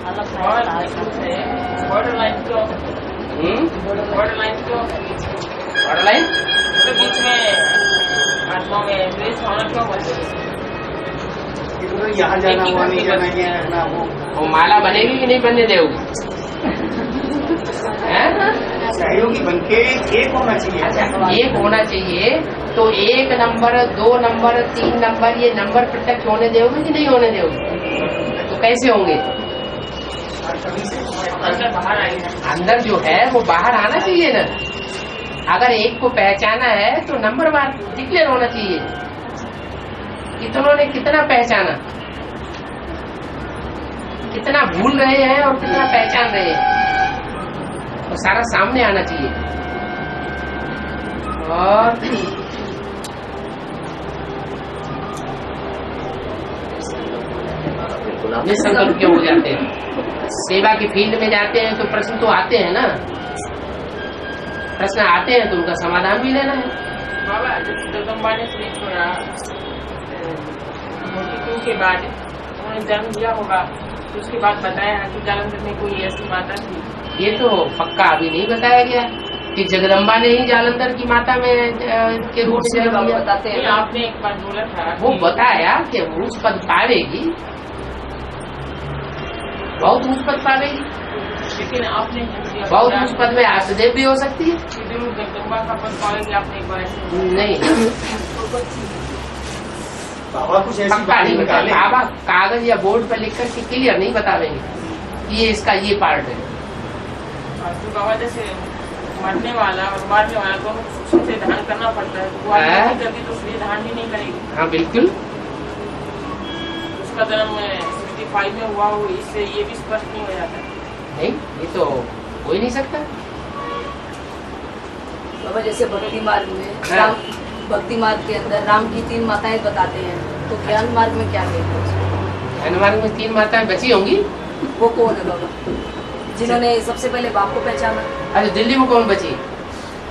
Border line क्यों? Border line क्यों? Border line तो बीच में आत्मा में द्वेष होना क्यों बोलते हैं? यहाँ जाना वहाँ नहीं जाना ये करना वो माला बनेगी कि नहीं बनने दोगी? सहयोगी बनके एक होना चाहिए। अच्छा, एक होना चाहिए। तो 1 नंबर 2 नंबर 3 नंबर ये नंबर प्रत्यक्ष होने दोगे कि नहीं होने दोगे? तो कैसे होंगे? अंदर बाहर आएगा। अंदर जो है वो बाहर आना चाहिए ना। अगर एक को पहचाना है तो नंबर बार डिक्लेयर होना चाहिए। कितनों ने कितना पहचाना, कितना भूल रहे हैं और कितना पहचान रहे हैं, तो सारा सामने आना चाहिए। और निसंकल्प क्यों हो जाते हैं? सेवा की फील्ड में जाते हैं तो प्रश्न तो आते हैं ना, प्रश्न आते हैं तो उनका समाधान भी लेना है। बाबा जगदम्बा ने श्री छोड़ा मोती के बाद उन्होंने जन्म दिया होगा, तो उसके बाद बताया कि जालंधर में कोई ऐसी माता थी। ये तो पक्का अभी नहीं बताया गया कि जगदम्बा ने ही जालंधर की माता में के रूप में जन्म दिया। बताते हैं, आपने एक बार बोला था वो बताया कि ऊंच पद पावेगी, बहुत ऊंच पद पावेगी, लेकिन आपने बहुत ऊंच पद में आसदेव भी हो सकती है। जगदम्बा का पद पाएगी, आपने एक बार ऐसे नहीं, बाबा कुछ ऐसी पक्का बात नहीं निकाले। बताया। बाबा कागज या बोर्ड पर लिख कर क्लियर नहीं बतावेंगे ये इसका ये पार्ट है। तो बाबा जैसे मरने वाला और मारने वाला दोनों को से ध्यान करना पड़ता है, तो वो है? आत्मा की गति तो उसलिए ध्यान भी नहीं करेगी। हाँ बिल्कुल, उसका जन्म 75 में हुआ हो, इससे ये भी स्पष्ट नहीं हो जाता। नहीं ये तो हो ही नहीं सकता। बाबा जैसे भक्ति मार्ग में हाँ। राम, भक्ति मार्ग के अंदर राम की 3 माताएं बताते हैं, तो ज्ञान मार्ग में क्या कहते हैं? ज्ञान मार्ग में 3 माताएं बची होंगी। वो कौन है बाबा जिन्होंने सबसे पहले बाप को पहचाना? अरे दिल्ली में कौन बची?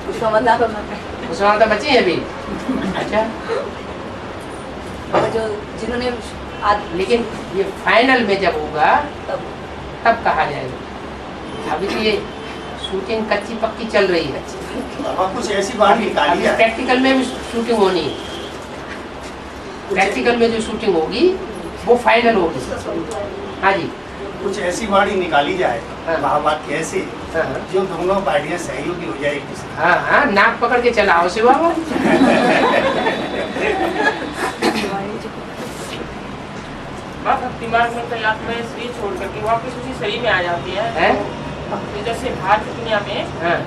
उसका मतलब उसमें माता बची है अभी। अच्छा, बाबा जो जिन्होंने लेकिन ये फाइनल में जब होगा तब कहा जाएगा। अभी तो ये शूटिंग कच्ची पक्की चल रही है। बाबा कुछ ऐसी बात निकाली है। प्रैक्टिकल में भी शूटिंग होनी है। प्रैक्टिकल में जो शूटिंग होगी वो फाइनल होगी। हाँ जी, कुछ ऐसी वाणी निकाली जाए हाँ। महाभारत की ऐसी हाँ जो दोनों पार्टियां सहयोगी हो जाए एक दूसरे हाँ हाँ, नाक पकड़ के चलाओ शिवा वो। भक्ति मार्ग में कई आत्माएं शरीर छोड़ करके वापस उसी शरीर में आ जाती है। तो जैसे भारत दुनिया में हाँ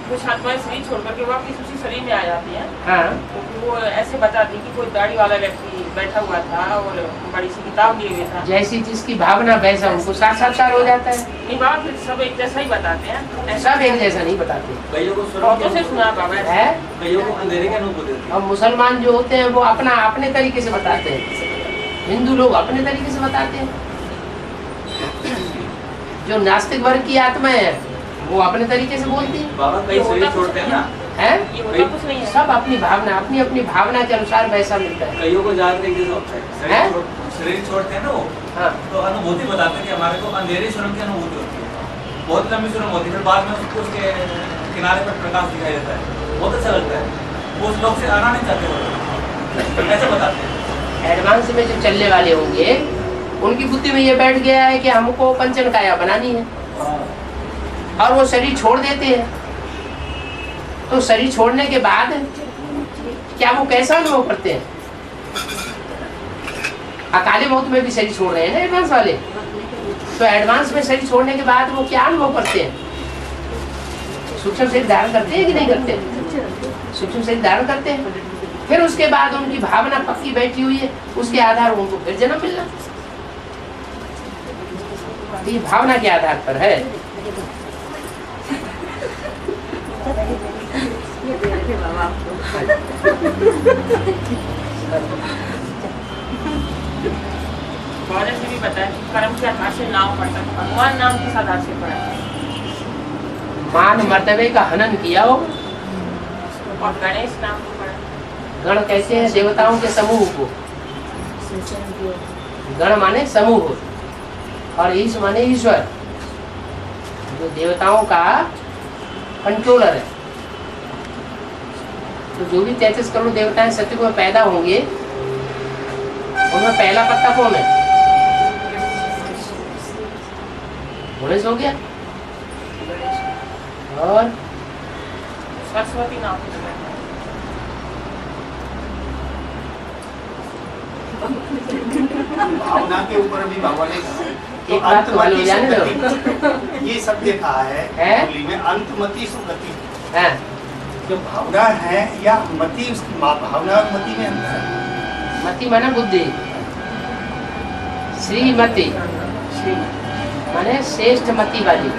कुछ आत्माएं शरीर छोड़ करके वापस उसी शरीर में आ जाती है। हाँ, तो वो ऐसे बताती कि कोई दाढ़ी वाला व्यक्ति बैठा हुआ था और बड़ी सी किताब लिए हुए था। जैसी जिसकी भावना वैसा उनको साक्षात्कार हो जाता है। नहीं बाबा, फिर सब एक जैसा ही बताते हैं, सब एक जैसा नहीं बताते कईयों को बहुतों से सुना बाबा। है। कईयों को अंधेरे के अनुभव देते हैं। और मुसलमान जो होते हैं वो अपना अपने तरीके से बताते हैं, हिंदू लोग अपने तरीके से बताते हैं। जो नास्तिक वर्ग की आत्मा है वो अपने तरीके से बोलती है। बाबा कई शरीर छोड़ते हैं ना, है ये होता कुछ नहीं है। सब अपनी भावना अपनी भावना के अनुसार वैसा मिलता है। कईयों को ज्यादा एक जैसा होता है। हैं? शरीर छोड़ते हैं ना वो, हाँ तो अनुभूति बताते हैं कि हमारे को अंधेरे स्वरम की अनुभूति होती है। बहुत लंबी स्वरम होती है, फिर बाद में उसको उसके किनारे पर प्रकाश दिखाई देता है, बहुत अच्छा लगता है। वो उस लोग से आना नहीं चाहते, वो ऐसे बताते हैं। एडवांस में जो चलने वाले होंगे उनकी बुद्धि में ये बैठ गया है कि हमको पंचन काया बनानी है और वो शरीर छोड़ देते हैं। तो शरीर छोड़ने के बाद क्या वो कैसा अनुभव करते हैं? अकाले मौत में भी शरीर छोड़ रहे हैं ना एडवांस वाले, तो एडवांस में शरीर छोड़ने के बाद वो क्या अनुभव करते हैं? सूक्ष्म शरीर धारण करते हैं कि नहीं करते? सूक्ष्म शरीर धारण करते हैं। फिर उसके बाद उनकी भावना पक्की बैठी हुई है, उसके आधार उनको फिर जन्म मिलना। ये भावना के आधार पर है। गौरव ने भी बताया कि कर्म के आधार से नाम पड़ता है, भगवान नाम किस आधार से पड़ा है? मान मर्तबे का हनन किया हो। और गणेश नाम को पड़ा। गण कहते हैं देवताओं के समूह को। गण माने समूह और ईश माने ईश्वर, जो देवताओं का कंट्रोलर है। तो जो भी 33 करोड़ देवताएं सतयुग में पैदा होंगे, उनमें पहला पत्ता कौन है? गणेश हो गया। और सरस्वती नाम भावना के ऊपर भी भगवान ने कहा है। तो एक बात तो अंतमति जाने दो। सुगति, ये सब देखा है होली में अंतमति सुगति। हाँ, जो भावना है या मति, उसकी भावना और मति में अंतर है। मति माने बुद्धि, श्रीमती माने श्रेष्ठ मति वाली,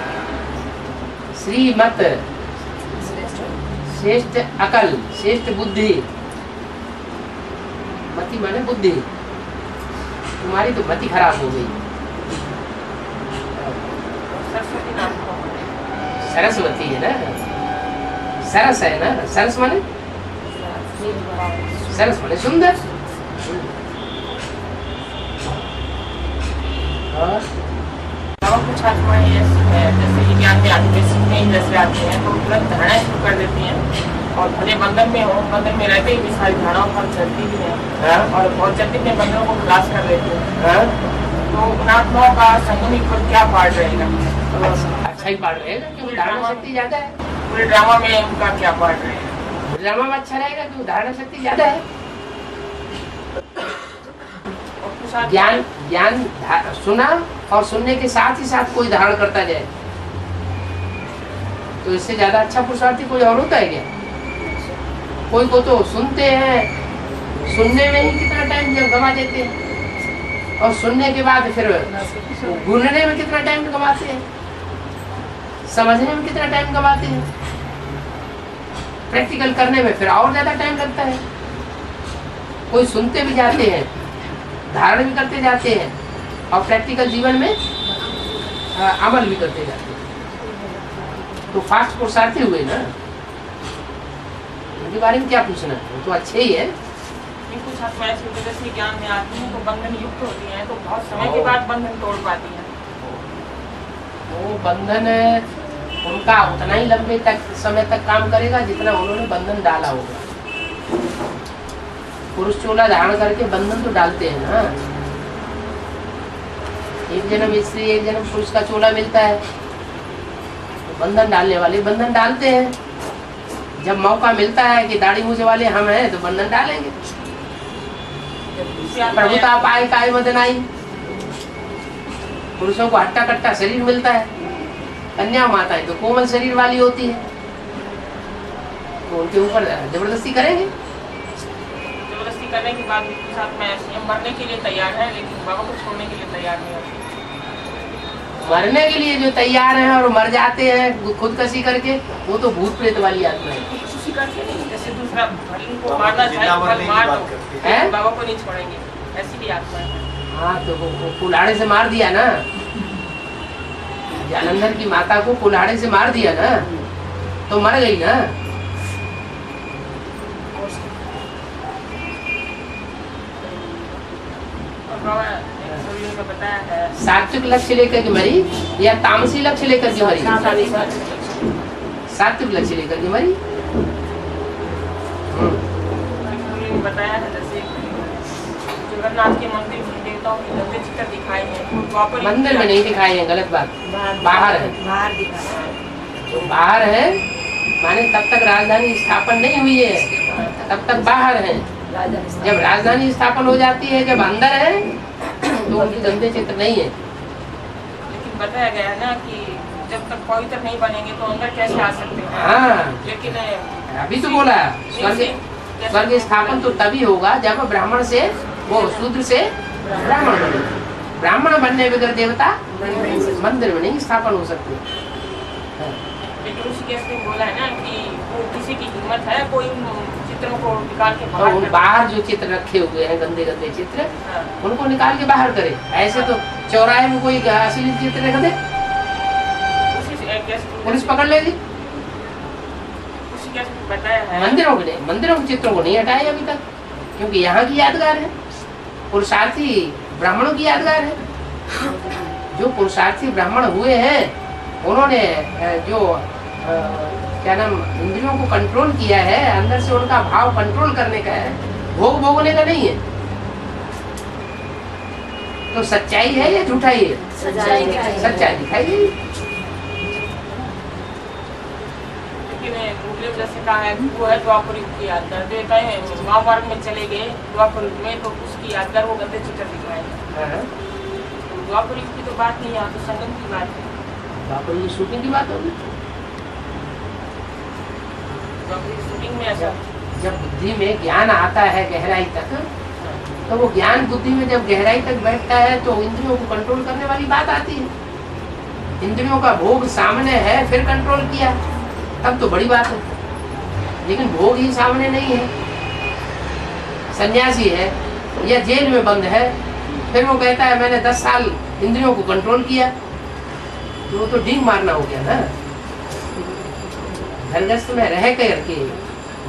श्रीमत श्रेष्ठ अकल, श्रेष्ठ बुद्धि। मति माने बुद्धि। तुम्हारी तो मति खराब हो गई। सरस्वती नाम सरस्वती है ना, सरस है ना, सरस माने सरस माने सुंदर। और कुछ आत्माएं ऐसी है, जैसे कि ज्ञान में आते सीखने ही जैसे आते हैं तो तुरंत धारणाएं शुरू कर देती हैं, और भले बंधन में हो, बंधन में रहते ही भी सारी धारणाओं पर चलती भी है, और बहुत जल्दी में बंधनों को खलास कर देते हैं। तो उन आत्माओं का संगम पर क्या पार्ट रहेगा? अच्छा ही पाठ रहेगा क्योंकि धारणा शक्ति ज्यादा है। पूरे ड्रामा में उनका क्या पार्ट रहेगा? ड्रामा में अच्छा रहेगा क्योंकि धारणा शक्ति ज्यादा है। और कुछ आत्मा- ज्ञान सुना और सुनने के साथ ही साथ कोई धारण करता जाए, तो इससे ज्यादा अच्छा पुरुषार्थी कोई और होता है क्या? कोई को तो सुनते हैं, सुनने में ही कितना टाइम गंवा देते हैं, और सुनने के बाद फिर भूलने में कितना टाइम गंवाते हैं, समझने में कितना टाइम गंवाते हैं, प्रैक्टिकल करने में फिर और ज्यादा टाइम लगता है। कोई सुनते भी जाते हैं, धारण भी करते जाते हैं, और प्रैक्टिकल जीवन में अमल भी करते जाते हैं। तो फास्ट पुरुषार्थी हुए ना। उनके बारे में क्या पूछना है, वो तो अच्छे ही है। कुछ आत्माएं ऐसी होती है, जैसे ज्ञान में आती हैं तो बंधन युक्त होती हैं, तो बहुत समय के बाद बंधन तोड़ पाती हैं। वो बंधन उनका उतना ही लंबे समय तक काम करेगा जितना उन्होंने बंधन डाला होगा। पुरुष चोला धारण करके बंधन तो डालते हैं ना। एक जन्म स्त्री एक जन्म पुरुष का चोला मिलता है, तो बंधन डालने वाले बंधन डालते हैं। जब मौका मिलता है कि दाढ़ी मूछे वाले हम हैं तो बंधन डालेंगे। प्रभुता पाए काय मदन आई। पुरुषों को हट्टा कट्टा शरीर मिलता है, कन्या माताएं तो कोमल शरीर वाली होती है, तो उनके ऊपर जबरदस्ती करेंगे। जबरदस्ती करने के बाद भी कुछ आत्माएं ऐसी हैं, मरने के लिए तैयार है लेकिन बाबा को छोड़ने के लिए तैयार नहीं होती। मरने के लिए जो तैयार हैं और मर जाते हैं खुदकशी करके, वो तो भूत प्रेत वाली आत्मा है। खुशी करके नहीं, जैसे दूसरा भले को मारना चाहे तो मार दो, हैं? बाबा को नहीं छोड़ेंगे, ऐसी भी आत्मा है। हाँ, तो वो कुल्हाड़े से मार दिया ना, जालंधर की माता को कुल्हाड़े से मार दिया ना, तो मर गई ना। और बाबा एक सभी को बताया है, सात्विक लक्ष्य लेकर के मरी या तामसी लक्ष्य लेकर के मरी? सात्विक लक्ष्य लेकर के मरी। बताया है जैसे जगन्नाथ के मंदिर में देवताओं के गंदे चित्र दिखाए हैं, तो मंदिर में नहीं दिखाए हैं, गलत बात। बाहर है, बाहर दिखाया है। तो बाहर है माने तब तक राजधानी स्थापन नहीं हुई है, तब तक बाहर है। जब राजधानी स्थापन हो जाती है, जब अंदर है, तो उनके गंदे चित्र नहीं है। लेकिन बताया गया है ना कि जब तक पवित्र नहीं बनेंगे तो अंदर कैसे आ सकते हैं। हाँ, लेकिन अभी तो बोला स्वर्ग स्थापन तो तभी होगा जब ब्राह्मण से वो शूद्र से ब्राह्मण बने। ब्राह्मण बनने बगैर देवता मंदिर में नहीं स्थापन हो सकते। लेकिन उसी केस में बोला है ना कि वो किसी की हिम्मत है कोई उन चित्रों को निकाल के तो उन बाहर जो चित्र रखे हुए हैं गंदे गंदे चित्र, उनको निकाल के बाहर करे। ऐसे तो चौराहे में कोई असली चित्र रख दे, पुलिस पकड़ लेगी। बताया है मंदिरों के चित्रों को नहीं हटाए अभी तक, क्योंकि यहाँ की यादगार है, पुरुषार्थी ब्राह्मणों की यादगार है। जो पुरुषार्थी ब्राह्मण हुए हैं उन्होंने जो क्या नाम इंद्रियों को कंट्रोल किया है, अंदर से उनका भाव कंट्रोल करने का है, भोग भोगने का नहीं है। तो सच्चाई है या झूठाई है? सच्चाई दिखाई गई। लेकिन जैसे कहा है वो है द्वापर युग की यादगार, जो कहीं महाभारत में चले गए द्वापर युग में, तो उसकी यादगार वो गंदे चित्र दिखाए। द्वापर युग की तो बात नहीं, यहाँ तो संगम की बात है। द्वापर युग शूटिंग की बात होगी। द्वापर युग शूटिंग में ऐसा जब बुद्धि में ज्ञान आता है गहराई तक, तो वो ज्ञान बुद्धि में जब गहराई तक बैठता है तो इंद्रियों को कंट्रोल करने वाली बात आती है। इंद्रियों का भोग सामने है फिर कंट्रोल किया, तब तो बड़ी बात है। लेकिन भोग ही सामने नहीं है, सन्यासी है या जेल में बंद है, फिर वो कहता है मैंने 10 साल इंद्रियों को कंट्रोल किया, तो वो तो डींग मारना हो गया ना। घरगस्त में रह करके,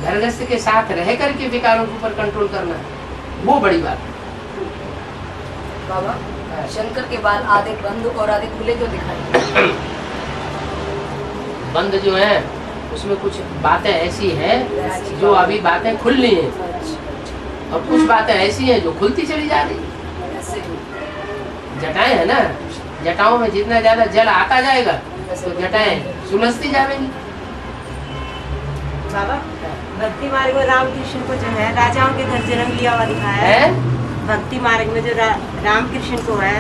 घरगस्त के साथ रह करके विकारों के ऊपर कंट्रोल करना, वो बड़ी बात है। बाबा, शंकर के बाल आधे बंद और आधे खुले क्यों दिखाई? बंद जो है उसमें कुछ बातें ऐसी हैं जो अभी बातें खुलनी है, और कुछ बातें ऐसी हैं जो खुलती चली जा रही। जटाएं है ना, जटाओं में जितना ज्यादा जल आता जाएगा तो जटाएं सुलझती जाएगी। बाबा, भक्ति मार्ग में रामकृष्ण को जो है राजाओं के घर जन्म लिया हुआ दिखाया है। भक्ति मार्ग में जो रामकृष्ण को है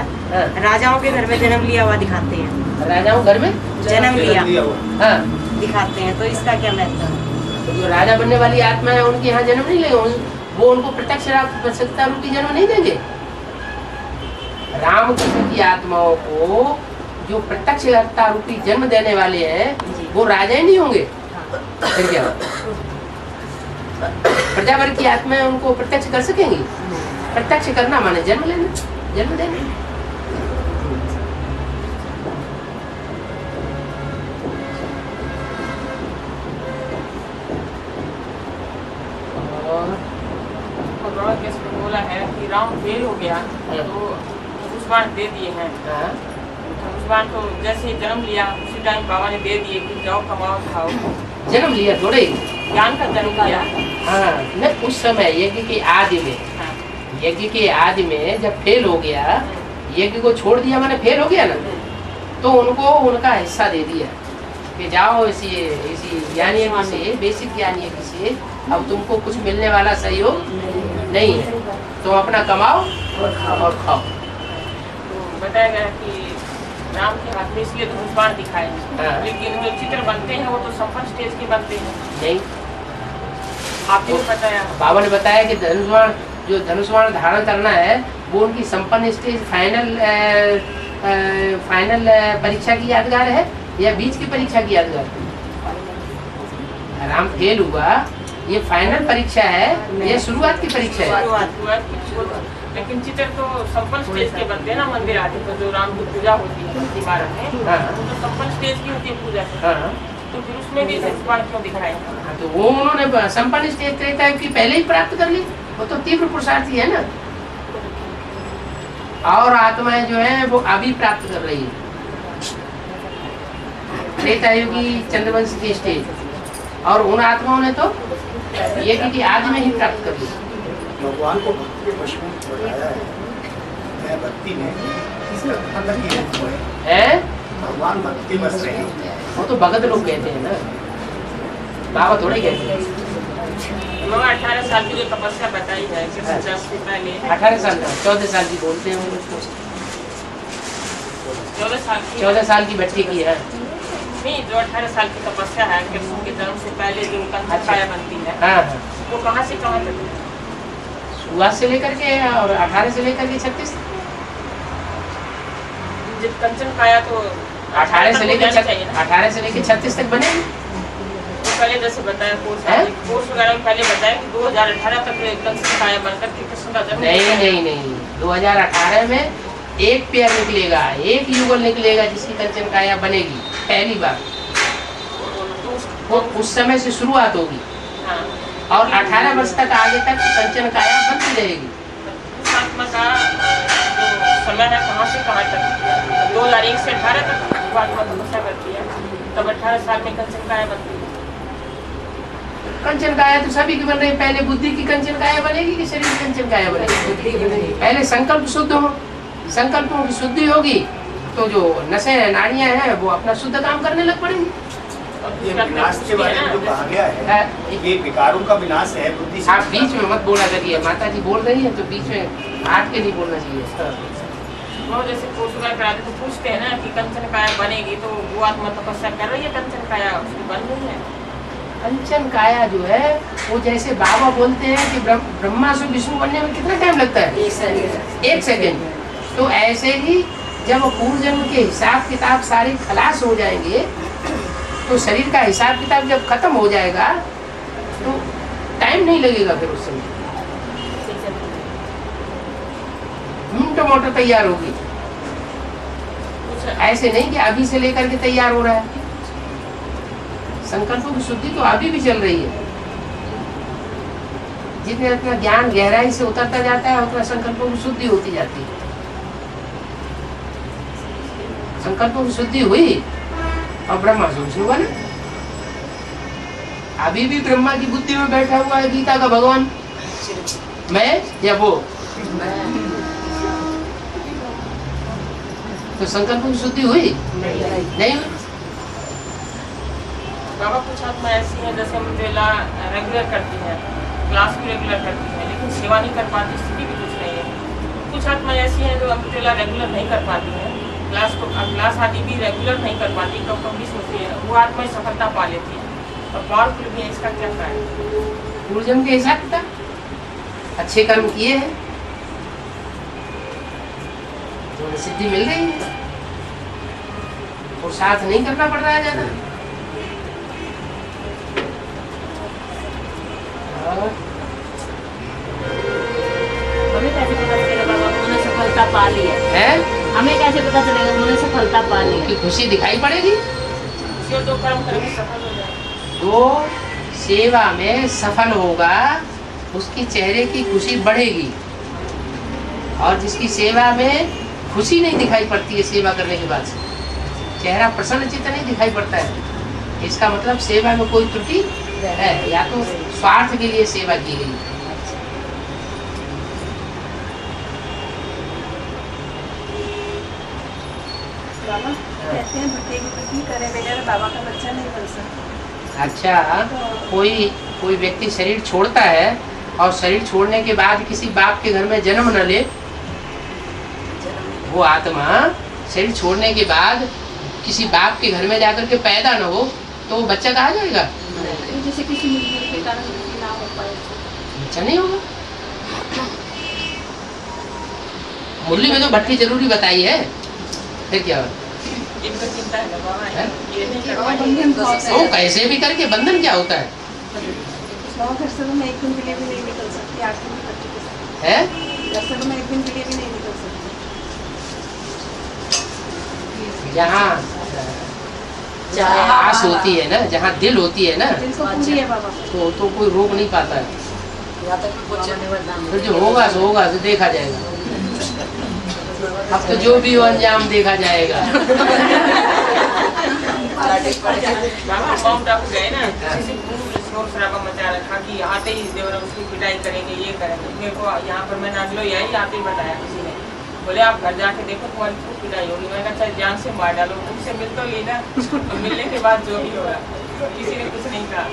राजाओं के घर में जन्म लिया हुआ दिखाते हैं। राजाओं घर में जन्म लिया हाँ दिखाते हैं, तो इसका क्या महत्व है? तो जो राजा बनने वाली आत्मा है उनके यहाँ जन्म नहीं लेंगे, वो उनको प्रत्यक्ष सत्ता रूपी जन्म नहीं देंगे। रामकृष्ण की आत्माओं को जो प्रत्यक्ष सत्ता रूपी जन्म देने वाले हैं वो राजा ही नहीं होंगे। फिर क्या प्रजावर्ग की आत्माएं उनको प्रत्यक्ष कर सकेंगी? प्रत्यक्ष करना माने जन्म लेना, जन्म देना। और बोला है कि राम फेल हो गया तो धनुष्बाण दे दिए हैं। धनुष्बाण तो जैसे ही जन्म लिया उसी टाइम बाबा ने दे दिए कि जाओ कमाओ खाओ। जन्म लिया थोड़े ही, ज्ञान का जन्म लिया। हाँ न, उस समय यज्ञ के आदि में, यज्ञ के आदि में जब फेल हो गया, यज्ञ को छोड़ दिया माने फेल हो गया ना, तो उनको उनका हिस्सा दे दिया कि जाओ इसी ज्ञान यज्ञ से, बेसिक ज्ञान यज्ञ से अब तुमको कुछ मिलने वाला सहयोग नहीं है, तो अपना कमाओ और खाओ। तो बताया गया कि राम के हाथ में इसलिए धनुष्बाण दिखाए, लेकिन जो चित्र बनते हैं वो तो संपन्न स्टेज के बनते हैं। नहीं, आपने बताया, बाबा ने बताया कि धनुष्बाण जो धनुष्बाण धारण करना है वो उनकी संपन्न स्टेज फाइनल परीक्षा की यादगार है या बीच की परीक्षा की यादगार? राम फेल हुआ, ये फाइनल परीक्षा है या शुरुआत की परीक्षा है? लेकिन चित्र तो संपन्न स्टेज के बनते हैं ना। मंदिर आदि तो जो राम की पूजा होती है भक्ति मार्ग में, वो तो संपन्न स्टेज की होती है पूजा। तो फिर उसमें भी धनुष्बाण क्यों दिखाए? तो वो उन्होंने संपन्न स्टेज त्रेता युग की पहले ही प्राप्त कर ली, वो तो तीव्र पुरुषार्थी है ना। और आत्माएं जो है वो अभी प्राप्त कर रही है त्रेता युग की चंद्रवंश की स्टेज, और उन आत्माओं ने तो यज्ञ की आदि में ही प्राप्त कर ली। भगवान को भक्ति के वश में बनाया है। मैं भक्ति में इसका मतलब ये है भगवान भक्ति बस रहे हैं। वो तो भगत लोग कहते हैं ना, बाबा थोड़े कहते हैं। 18 साल की जो तपस्या बताई है कि 50 से पहले 18 साल का 14 साल की बोलते हैं उसको। 14 साल की बच्ची की है नहीं, जो 18 साल की तपस्या है कृष्ण के जन्म से पहले जो काया बनती है। हाँ, वो कहाँ से कहाँ तक? शुरुआत से लेकर के और 18 से लेकर के 36। जब कंचन काया तो 18 से लेकर 36 तक बने। तो पहले जैसे बताया कोर्स वगैरह में पहले बताया कि 2018 तक कंचन काया बनकर के कृष्ण का जन्म। नहीं 2018 में एक पेयर निकलेगा, एक युगल निकलेगा जिसकी कंचन काया बनेगी पहली बार। तो उस समय से शुरुआत होगी और 18 वर्ष तक आगे तक कंचन काया बनती रहेगी। आत्मा का जो समय है कहाँ से कहाँ तक? 2001 से 18 तक वो आत्मा तपस्या करती है, तब 18 साल में कंचन काया बनती है। कंचन काया तो सभी की बन रही है। पहले बुद्धि की कंचन काया बनेगी कि शरीर की कंचन काया बनेगी? पहले संकल्प शुद्ध हो, संकल्पों की शुद्धि होगी तो जो नसें हैं, नाड़ियां हैं, वो अपना शुद्ध काम करने लग पड़ेंगी। ये विनाश के बारे में जो कहा गया है, ये विकारों का विनाश है बुद्धि से। आप बीच में मत बोला करिए, माता जी बोल रही है तो बीच में हाथ के नहीं बोलना चाहिए। वो जैसे पोस्टकार कराते तो पूछते हैं ना कि कंचन काया बनेगी, तो वो आत्मा तपस्या कर रही है, कंचन काया उसकी बन रही है। कंचन काया जो है वो जैसे बाबा बोलते हैं कि ब्रह्मा से विष्णु बनने में कितना टाइम लगता है? 1 सेकेंड। तो ऐसे ही जब पूर्व जन्म के हिसाब किताब सारे खलास हो जाएंगे तो शरीर का हिसाब किताब जब खत्म हो जाएगा तो टाइम नहीं लगेगा फिर उस समय, मिनटों मोटर तैयार होगी। ऐसे नहीं कि अभी से लेकर के तैयार हो रहा है। संकल्पों की शुद्धि तो अभी भी चल रही है। जितने अपना ज्ञान गहराई से उतरता जाता है उतना संकल्पों की शुद्धि होती जाती है। संकल्पों की शुद्धि हुई और ब्रह्मा से विष्णु बने। अभी भी ब्रह्मा की बुद्धि में बैठा हुआ है गीता का भगवान, मैं या वो। तो संकल्पों की शुद्धि हुई नहीं हुई। बाबा कुछ आत्मा ऐसी है जैसे हम रेगुलर करती है, क्लास भी रेगुलर करती है, लेकिन सेवा नहीं कर पाती, स्थिति भी कुछ नहीं है। कुछ आत्मा ऐसी है जो अमृतेला रेगुलर नहीं कर पाती है, क्लास आदि भी रेगुलर नहीं कर पाती, कब मिस होती है, वो आत्मा सफलता पा लेती है और पावरफुल भी है। इसका क्या कारण है? पूर्वजन्म के हिसाब था, अच्छे कर्म किए हैं तो उन्हें सिद्धि मिल गई है और साथ नहीं करना पड़ रहा है ज्यादा। हमें कैसे पता चलेगा बाबा उन्होंने सफलता पा ली है? हमें कैसे पता चलेगा उन्होंने सफलता पा ली है? खुशी दिखाई पड़ेगी जो दो कर्म करके सफल हो जाए, तो सेवा में सफल होगा, उसकी चेहरे की खुशी बढ़ेगी। और जिसकी सेवा में खुशी नहीं दिखाई पड़ती है, सेवा करने के बाद चेहरा प्रसन्न चित्त नहीं दिखाई पड़ता है, इसका मतलब सेवा में कोई त्रुटि है, या तो स्वार्थ के लिए सेवा की गई। बाबा कहते हैं भक्ति की पत्नी करे बगैर बाबा का बच्चा नहीं बन सकता। अच्छा, कोई व्यक्ति शरीर छोड़ता है और शरीर छोड़ने के बाद किसी बाप के घर में जन्म न ले, वो आत्मा शरीर छोड़ने के बाद किसी बाप के घर में जाकर के पैदा न हो तो वो बच्चा कहा जाएगा? जैसे किसी मजबूरी के कारण ना हो पाए, बच्चा नहीं होगा। मुरली में तो भट्टी जरूरी बताई है, फिर क्या होगा? इनका चिंता है बाबा, ये नहीं करवाइए। वो कैसे भी करके बंधन क्या होता है? घर से तो मैं एक दिन के लिए भी नहीं निकल सकती, 8 दिन के बच्चे के साथ है? घर से तो मैं एक दिन के लिए भी नहीं निकल सकती। जहाँ आस होती है ना, जहाँ दिल होती है ना, दिल तो पूरी है बाबा, तो कोई रोक नहीं पाता है। फिर जो होगा सो होगा, तो देखा जाएगा। अब तो जो भी हो अंजाम देखा जाएगा। बाबा माउंट आबू गए ना, किसी शोर शराबा मचा रखा कि आते ही देवर उसकी पिटाई करेंगे, ये करेंगे। मेरे को यहाँ पर मैं नागलो यही आते ही बताया किसी ने, बोले आप घर जाके देखो तुम्हारी खूब पिटाई होगी। मैंने कहा चाहे जान से मार डालो, तुमसे मिल तो लेना, तो मिलने के बाद जो भी होगा। किसी ने कुछ नहीं कहा।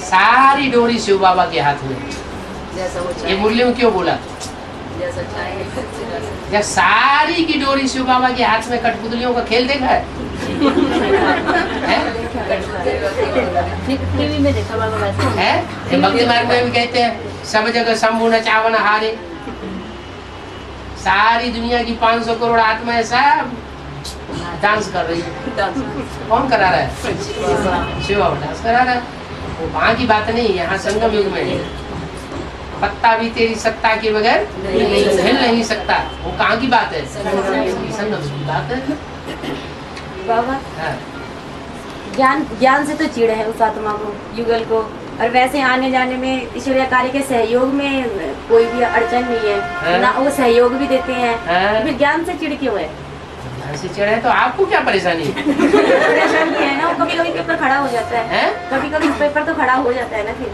सारी डोरी शिव बाबा के हाथ में। ये मुरली में क्यों बोला? जब सारी की डोरी शिव बाबा के हाथ में, कठपुतलियों का खेल देखा है? टीवी में देखा बाबा वैसे है? भक्ति मार्ग में भी कहते हैं सब जगह शंभु नचावन हारे। सारी दुनिया की 500 करोड़ आत्माएं सब डांस कर रही है। कौन करा रहा है? शिव बाबा डांस करा रहा है। वो वहाँ की बात नहीं, यहाँ संगम युग में पत्ता भी तेरी सत्ता के बगैर हिल नहीं सकता। वो कहाँ की बात है? संगम की बात है। बाबा हाँ। ज्ञान से तो चिढ़े है उस आत्मा को, युगल को, और वैसे आने जाने में ईश्वरीय कार्य के सहयोग में कोई भी अड़चन नहीं है ना, वो सहयोग भी देते हैं। तो फिर ज्ञान से चिड़ क्यों है? ज्ञान से चिड़ है तो आपको क्या परेशानी है? परेशानी है ना, कभी कभी पेपर खड़ा हो जाता है, कभी कभी पेपर तो खड़ा हो जाता है ना, फिर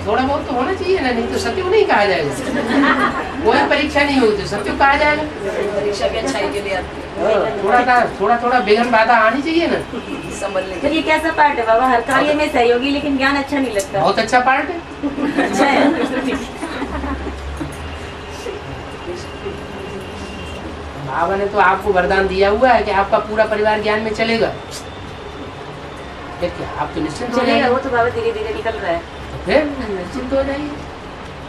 थोड़ा बहुत तो होना चाहिए ना, नहीं तो सत्य नहीं कहा जाएगा। कोई परीक्षा नहीं होगी तो सत्य कहा जाएगा। परीक्षा भी अच्छाई के लिए आती है। थोड़ा विघ्न बाधा आनी चाहिए ना। तो ये कैसा पार्ट है बाबा? हर कार्य में सहयोगी लेकिन ज्ञान अच्छा नहीं लगता। बहुत अच्छा पार्ट है। अच्छा है। बाबा ने तो आपको वरदान दिया हुआ है कि आपका पूरा परिवार ज्ञान में चलेगा। देखिए आप तो निश्चिंत हो जाएगा। वो तो बाबा धीरे धीरे निकल रहा है। फिर निश्चिंत हो जाइए।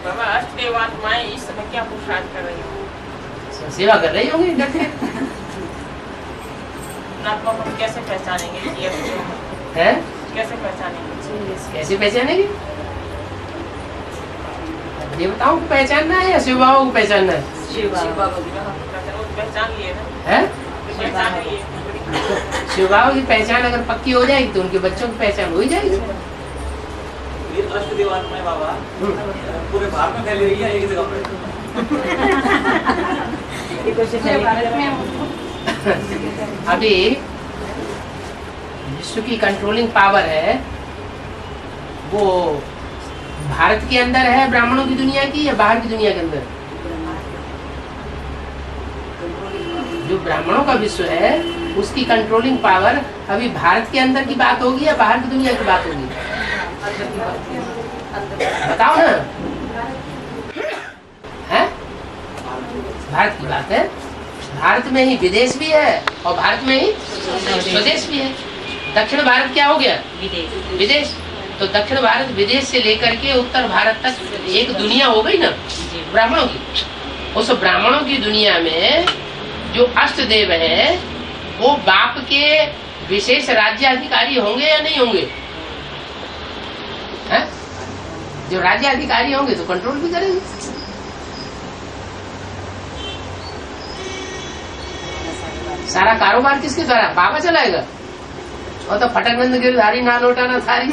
बाबा अष्टदेव आत्माएं इस समय क्या पुरुषार्थ कर रही होंगी? सेवा कर रही होंगी डट के। आत्मा को हम कैसे पहचानेंगे? हैं? कैसे पहचानेंगे? कैसे पहचानेंगे? देवताओं को पहचानना है या शिव बाबा को पहचानना है? शिव बाबा को पहचान लिए ना। हैं? पहचान लिए। शिव बाबा की पहचान अगर पक्की हो जाएगी तो उनके बच्चों की पहचान हो ही जाएगी। ये अष्टदेव आत्माएं बाबा पूरे भारत में फैली हुई है एक जगह पे। अभी विश्व की कंट्रोलिंग पावर है वो भारत के अंदर है, ब्राह्मणों की दुनिया की, या बाहर की दुनिया के अंदर? जो ब्राह्मणों का विश्व है उसकी कंट्रोलिंग पावर अभी भारत के अंदर की बात होगी या बाहर की दुनिया की बात होगी? बताओ ना। है? भारत की बात है। भारत में ही विदेश भी है और भारत में ही स्वदेश भी है। दक्षिण भारत क्या हो गया? विदेश। तो दक्षिण भारत विदेश से लेकर के उत्तर भारत तक एक दुनिया हो गई ना ब्राह्मणों की। उस ब्राह्मणों की दुनिया में जो अष्टदेव है वो बाप के विशेष राज्याधिकारी होंगे या नहीं होंगे? है? जो राज्याधिकारी होंगे तो कंट्रोल भी करेंगे। सारा कारोबार किसके द्वारा? बाबा चलाएगा। और तो फटक नंद गिरधारी ना लौटाना सारी